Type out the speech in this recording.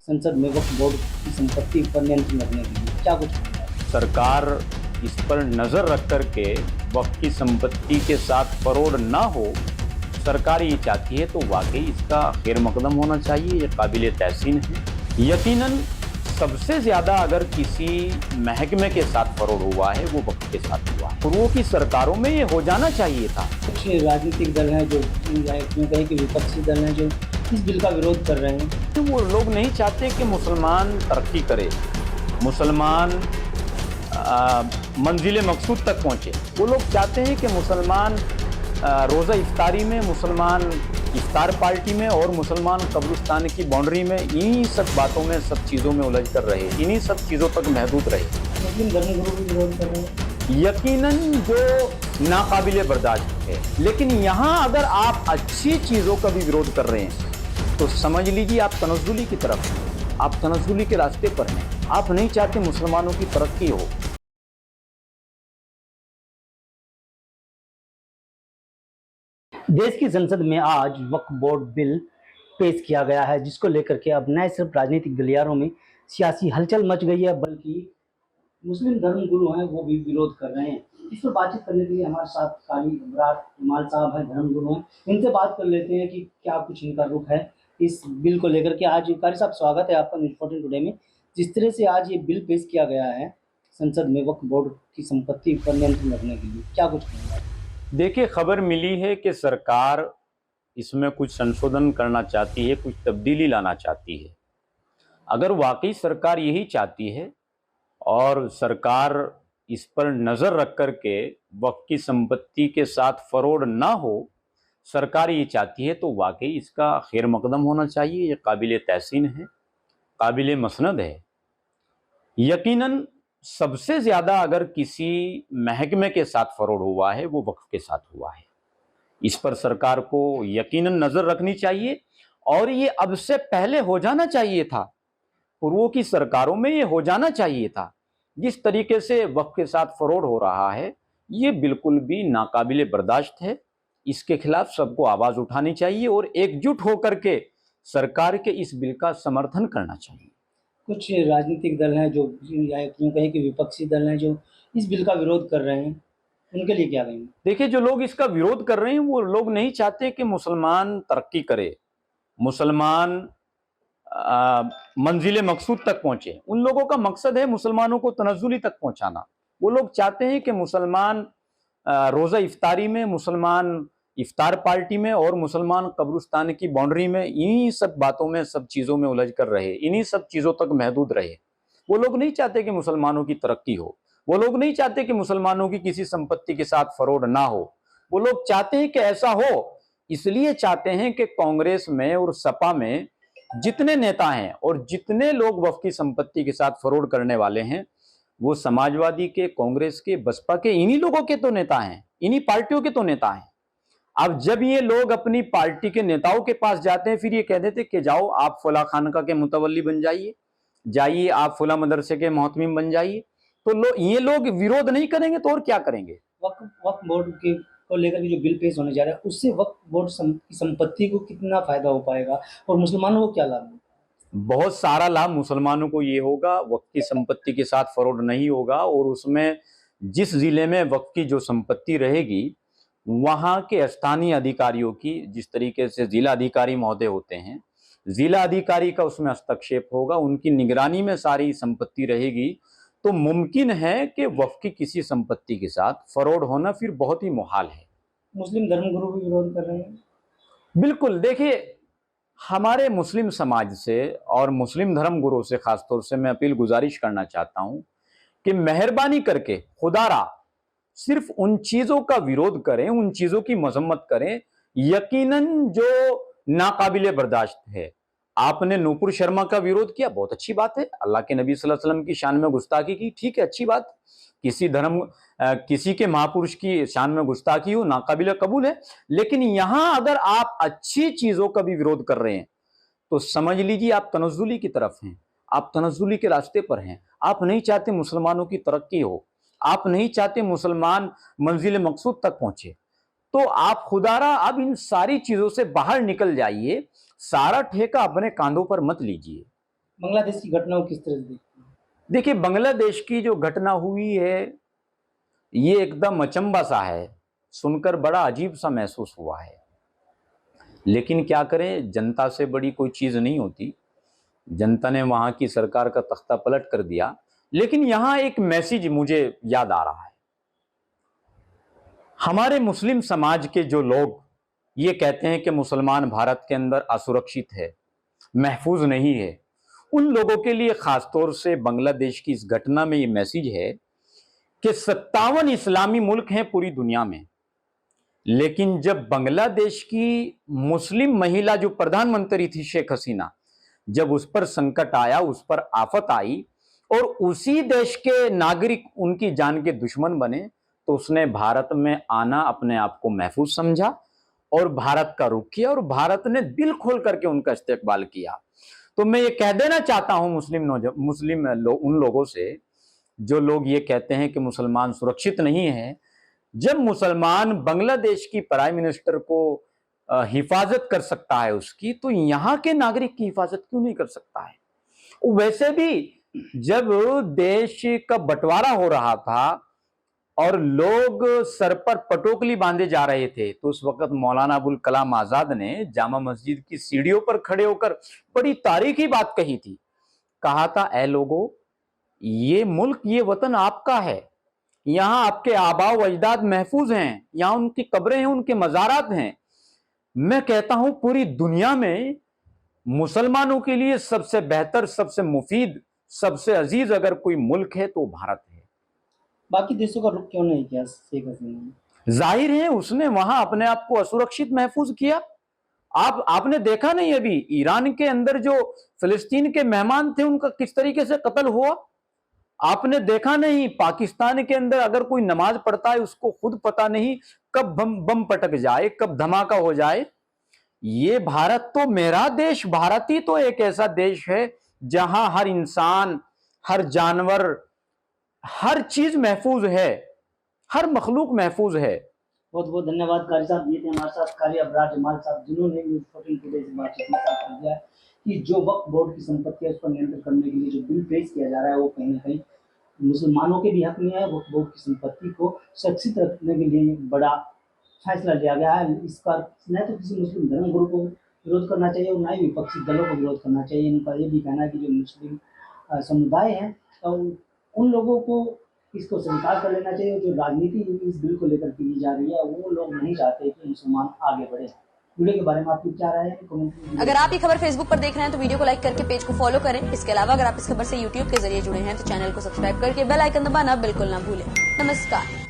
संसद में वक्फ बोर्ड की संपत्ति पर नियंत्रण रखने के लिए क्या कुछ करेगा? सरकार इस पर नजर रख करके वक्फ की संपत्ति के साथ फरौड ना हो, सरकार ये चाहती है तो वाकई इसका खैर मकदम होना चाहिए। ये काबिल तहसीन है। यकीनन सबसे ज्यादा अगर किसी महकमे के साथ फरौड हुआ है वो वक्फ के साथ हुआ है। पूर्वों की सरकारों में ये हो जाना चाहिए था। कुछ राजनीतिक दल हैं जो क्यों कहें कि विपक्षी दल हैं जो इस बिल का विरोध कर रहे हैं। तो वो लोग नहीं चाहते कि मुसलमान तरक्की करे, मुसलमान मंजिल मकसूद तक पहुंचे। वो लोग चाहते हैं कि मुसलमान रोज़ा इफ्तारी में, मुसलमान इफ्तार पार्टी में और मुसलमान कब्रिस्तान की बाउंड्री में, इन्हीं सब बातों में, सब चीज़ों में उलझ कर रहे, इन्हीं सब चीज़ों तक महदूद रहे। मुस्लिम धर्मगुरु भी विरोध कर रहे हैं। यकीनन जो नाकाबिले बर्दाश्त है। लेकिन यहाँ अगर आप अच्छी चीज़ों का भी विरोध कर रहे हैं तो समझ लीजिए आप तनज़्ज़ुली की तरफ हैं, आप तनज़्ज़ुली के रास्ते पर हैं। आप नहीं चाहते मुसलमानों की तरक्की हो। देश की संसद में आज वक्फ बोर्ड बिल पेश किया गया है, जिसको लेकर के अब न सिर्फ राजनीतिक गलियारों में सियासी हलचल मच गई है, बल्कि मुस्लिम धर्मगुरु हैं वो भी विरोध कर रहे हैं। इस पर बातचीत करने के लिए हमारे साथ काली विराट इमाल साहब हैं, धर्मगुरु हैं। इनसे बात कर लेते हैं कि क्या कुछ इनका रुख है इस बिल को लेकर के। आज कारी साहब, स्वागत है आपका न्यूज़ 14 टुडे में। जिस तरह से आज ये बिल पेश किया गया है संसद में वक्फ बोर्ड की संपत्ति पर नियंत्रण रखने के लिए, क्या कुछ कहेंगे? देखिए, खबर मिली है कि सरकार इसमें कुछ संशोधन करना चाहती है, कुछ तब्दीली लाना चाहती है। अगर वाकई सरकार यही चाहती है और सरकार इस पर नज़र रख कर के वक्फ की संपत्ति के साथ फरौड ना हो, सरकार ये चाहती है तो वाकई इसका खैर मकदम होना चाहिए। ये काबिल तहसीन है, काबिल मसनद है। यकीनन सबसे ज़्यादा अगर किसी महकमे के साथ फरौड हुआ है वो वक्फ के साथ हुआ है। इस पर सरकार को यकीनन नज़र रखनी चाहिए और ये अब से पहले हो जाना चाहिए था। पूर्वों की सरकारों में ये हो जाना चाहिए था। जिस तरीके से वक्फ के साथ फरौड हो रहा है ये बिल्कुल भी नाकाबिले बर्दाश्त है। इसके खिलाफ सबको आवाज़ उठानी चाहिए और एकजुट होकर के सरकार के इस बिल का समर्थन करना चाहिए। कुछ राजनीतिक दल हैं जो या यूँ कहें कि विपक्षी दल हैं जो इस बिल का विरोध कर रहे हैं, उनके लिए क्या कहेंगे? देखिए, जो लोग इसका विरोध कर रहे हैं वो लोग नहीं चाहते कि मुसलमान तरक्की करे, मुसलमान मंजिल मकसूद तक पहुंचे। उन लोगों का मकसद है मुसलमानों को तनज़्ज़ुली तक पहुंचाना। वो लोग चाहते हैं कि मुसलमान रोज़ा इफ्तारी में, मुसलमान इफ्तार पार्टी में और मुसलमान कब्रिस्तान की बाउंड्री में, इन्हीं सब बातों में, सब चीज़ों में उलझ कर रहे, इन्हीं सब चीज़ों तक महदूद रहे। वो लोग नहीं चाहते कि मुसलमानों की तरक्की हो। वो लोग नहीं चाहते कि मुसलमानों की किसी संपत्ति के साथ फरौड ना हो। वो लोग चाहते हैं कि ऐसा हो। इसलिए चाहते हैं कि कांग्रेस में और सपा में जितने नेता हैं और जितने लोग वक्फ की संपत्ति के साथ फरौड करने वाले हैं वो समाजवादी के, कांग्रेस के, बसपा के, इन्हीं लोगों के तो नेता हैं, इन्हीं पार्टियों के तो नेता हैं। अब जब ये लोग अपनी पार्टी के नेताओं के पास जाते हैं फिर ये कह देते कि जाओ आप फला खानका के मुतवल्ली बन जाइए, जाइए आप फला मदरसे के मोहतमिम बन जाइए। तो ये लोग विरोध नहीं करेंगे तो और क्या करेंगे? वक्फ बोर्ड के को लेकर के जो बिल पेश होने जा रहा है, उससे वक्फ बोर्ड की संपत्ति को कितना फ़ायदा हो पाएगा और मुसलमानों को क्या लाभ होगा? बहुत सारा लाभ मुसलमानों को ये होगा। वक्फ की संपत्ति के साथ फरौड नहीं होगा और उसमें जिस जिले में वक्फ की जो संपत्ति रहेगी वहाँ के स्थानीय अधिकारियों की, जिस तरीके से जिला अधिकारी महोदय होते हैं, जिला अधिकारी का उसमें हस्तक्षेप होगा, उनकी निगरानी में सारी संपत्ति रहेगी। तो मुमकिन है कि वक्फ की किसी संपत्ति के साथ फरौड होना फिर बहुत ही मुहाल है। मुस्लिम धर्मगुरु भी विरोध कर रहे हैं। बिल्कुल, देखिए, हमारे मुस्लिम समाज से और मुस्लिम धर्म गुरु से खासतौर से मैं अपील गुजारिश करना चाहता हूं कि मेहरबानी करके खुदारा सिर्फ उन चीजों का विरोध करें, उन चीजों की मजम्मत करें यकीनन जो नाकाबिले बर्दाश्त है। आपने नूपुर शर्मा का विरोध किया, बहुत अच्छी बात है। अल्लाह के नबी सल्लल्लाहु अलैहि वसल्लम की शान में गुस्ताखी की, ठीक है, अच्छी बात। किसी धर्म किसी के महापुरुष की शान में गुस्ताखी हो, नाकाबिले कबूल है। लेकिन यहां अगर आप अच्छी चीजों का भी विरोध कर रहे हैं तो समझ लीजिए आप तनज़्ज़ुली की तरफ हैं, आप तनज़्ज़ुली के रास्ते पर हैं। आप नहीं चाहते मुसलमानों की तरक्की हो, आप नहीं चाहते मुसलमान मंजिल मकसूद तक पहुंचे। तो आप खुदारा अब इन सारी चीजों से बाहर निकल जाइए, सारा ठेका अपने कांधों पर मत लीजिए। बांग्लादेश की घटनाओं किस तरह से देखते हैं? देखिए, बांग्लादेश की जो घटना हुई है ये एकदम अचंभा सा है, सुनकर बड़ा अजीब सा महसूस हुआ है। लेकिन क्या करें, जनता से बड़ी कोई चीज नहीं होती। जनता ने वहां की सरकार का तख्ता पलट कर दिया। लेकिन यहां एक मैसेज मुझे याद आ रहा है। हमारे मुस्लिम समाज के जो लोग ये कहते हैं कि मुसलमान भारत के अंदर असुरक्षित है, महफूज नहीं है, उन लोगों के लिए खासतौर से बांग्लादेश की इस घटना में ये मैसेज है कि 57 इस्लामी मुल्क हैं पूरी दुनिया में, लेकिन जब बांग्लादेश की मुस्लिम महिला जो प्रधानमंत्री थी शेख हसीना, जब उस पर संकट आया, उस पर आफत आई और उसी देश के नागरिक उनकी जान के दुश्मन बने, तो उसने भारत में आना अपने आप को महफूज समझा और भारत का रुख किया और भारत ने दिल खोल करके उनका इस्तेकबाल किया। तो मैं ये कह देना चाहता हूं उन लोगों से जो लोग ये कहते हैं कि मुसलमान सुरक्षित नहीं है, जब मुसलमान बांग्लादेश की प्राइम मिनिस्टर को हिफाजत कर सकता है उसकी, तो यहां के नागरिक की हिफाजत क्यों नहीं कर सकता है? वैसे भी जब देश का बंटवारा हो रहा था और लोग सर पर पटोकली बांधे जा रहे थे, तो उस वक्त मौलाना अबुल कलाम आजाद ने जामा मस्जिद की सीढ़ियों पर खड़े होकर बड़ी तारीखी बात कही थी। कहा था, ऐ लोगों, ये मुल्क, ये वतन आपका है, यहां आपके आबा व अजदाद महफूज हैं, यहां उनकी कब्रें हैं, उनके मज़ारात हैं। मैं कहता हूं पूरी दुनिया में मुसलमानों के लिए सबसे बेहतर, सबसे मुफीद, सबसे अजीज अगर कोई मुल्क है तो भारत है। बाकी देशों का रुख क्यों नहीं किया शेख हसीना ने? जाहिर है उसने वहां अपने आप को असुरक्षित महफूज किया। आपने देखा नहीं अभी ईरान के अंदर जो फिलिस्तीन के मेहमान थे उनका किस तरीके से कत्ल हुआ? आपने देखा नहीं पाकिस्तान के अंदर अगर कोई नमाज पढ़ता है उसको खुद पता नहीं कब बम पटक जाए, कब धमाका हो जाए। ये भारत तो मेरा देश, भारत ही तो एक ऐसा देश है जहां हर इंसान, हर जानवर, हर चीज महफूज है, हर मखलूक महफूज है। बहुत बहुत धन्यवाद कारी साहब। ये थे हमारे साथ कारी अबरार जमाल साहब, जिन्होंने न्यूज़ 14 टुडे से बातचीत में साफ कर दिया है कि जो वक्फ बोर्ड की संपत्ति है उस पर नियंत्रण करने के लिए जो बिल पेश किया जा रहा है वो कहीं ना कहीं मुसलमानों के भी हक में है। वक्फ बोर्ड की संपत्ति को सुरक्षित रखने के लिए एक बड़ा फैसला लिया गया है। इसका न तो किसी मुस्लिम धर्म गुरु को विरोध करना चाहिए और न ही विपक्षी दलों को विरोध करना चाहिए। इनका ये भी कहना है कि जो मुस्लिम समुदाय हैं तो उन लोगों को इसको स्वीकार कर लेना चाहिए। जो राजनीति इस बिल को लेकर की जा रही है वो लोग नहीं चाहते कि मुसलमान आगे बढ़े। वीडियो के बारे में आपकी क्या राय है कमेंट में। अगर आप ये खबर फेसबुक पर देख रहे हैं तो वीडियो को लाइक करके पेज को फॉलो करें। इसके अलावा अगर आप इस खबर से यूट्यूब के जरिए जुड़े हैं तो चैनल को सब्सक्राइब करके बेल आइकन दबाना बिल्कुल ना भूलें। नमस्कार।